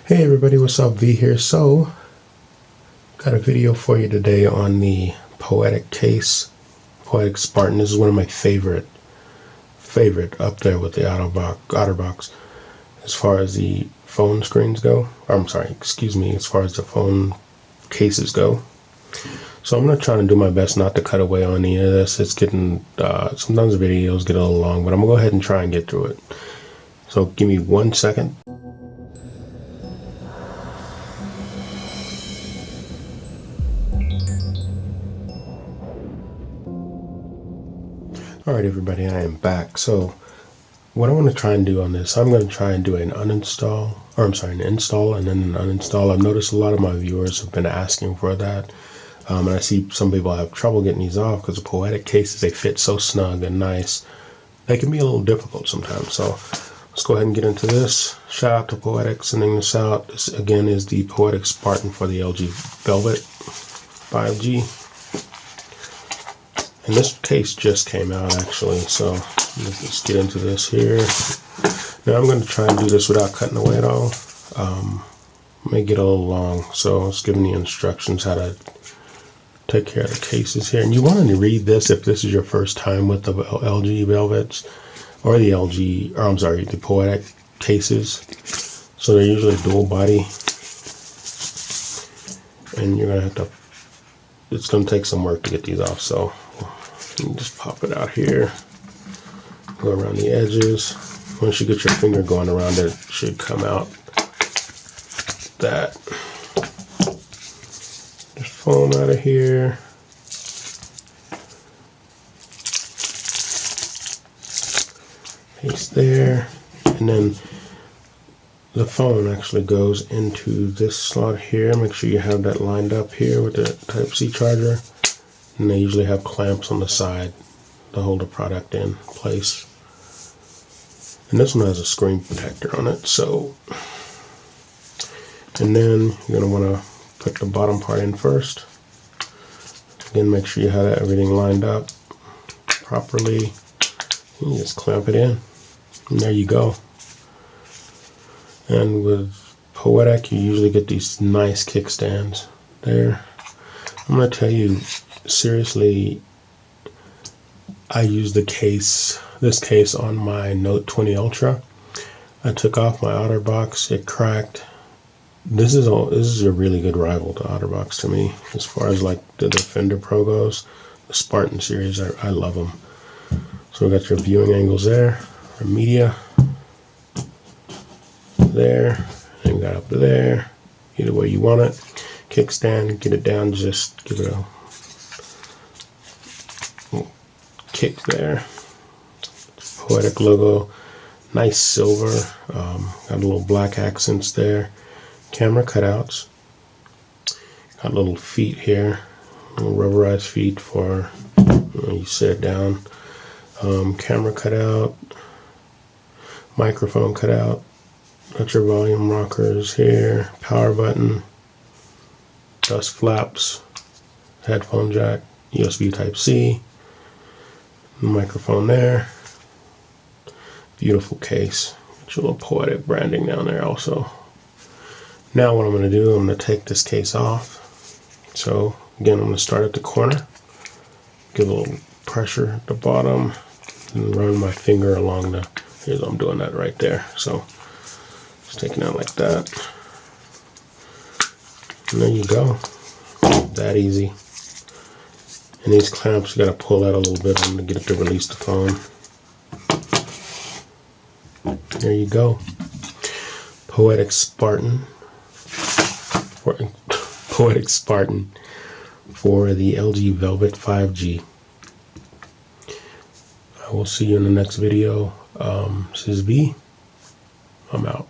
Hey everybody, what's up? V here. So, got a video for you today on the Poetic case, Poetic Spartan. This is one of my favorite up there with the Otterbox as far as the phone screens go. Or, I'm sorry, excuse me, as far as the phone cases go. So I'm going to try to do my best not to cut away on any of this. It's getting, sometimes the videos get a little long, but I'm going to go ahead and try and get through it. So give me 1 second. Alright everybody, I am back. So what I want to try and do on this, I'm going to try and do an install and then an uninstall. I've noticed a lot of my viewers have been asking for that. And I see some people have trouble getting these off because the Poetic cases, they fit so snug and nice. They can be a little difficult sometimes. So let's go ahead and get into this. Shout out to Poetic sending this out. This again is the Poetic Spartan for the LG Velvet 5G. And this case just came out actually, so let's get into this here. Now I'm going to try and do this without cutting away at all. May get a little long, so it's giving the instructions how to take care of the cases here. And you want to read this if this is your first time with the LG Velvets or the the Poetic cases. So they're usually dual body, and you're going to have to, it's going to take some work to get these off. So you just pop it out here, go around the edges. Once you get your finger going around it, it should come out. That just foam out of here. Paste there, and then the phone actually goes into this slot here. Make sure you have that lined up here with the Type-C charger. And they usually have clamps on the side to hold the product in place. And this one has a screen protector on it. So, and then you're going to want to put the bottom part in first. Again, make sure you have everything lined up properly. And you just clamp it in. And there you go. And with Poetic, you usually get these nice kickstands there. I'm going to tell you, seriously, I used this case on my Note 20 Ultra. I took off my Otterbox, it cracked. This is a really good rival to Otterbox to me, as far as like the Defender Pro goes. The Spartan series, I love them. So we got your viewing angles there, our media there, and we got up to there. Either way you want it. Kickstand, get it down, just give it a kick there. Poetic logo, nice silver, got a little black accents there. Camera cutouts, got little feet here, little rubberized feet for when you sit down. Camera cutout, microphone cutout, got your volume rockers here, power button, dust flaps, headphone jack, USB Type-C, microphone there. Beautiful case. Got your little Poetic branding down there also. Now what I'm going to do, I'm going to take this case off. So again, I'm going to start at the corner, give a little pressure at the bottom, and run my finger along the, I'm doing that right there. So just taking it out like that. And there you go. That easy. And these clamps, you got to pull out a little bit on to get it to release the phone. There you go. Poetic Spartan. Poetic Spartan for the LG Velvet 5G. I will see you in the next video. This is V. I'm out.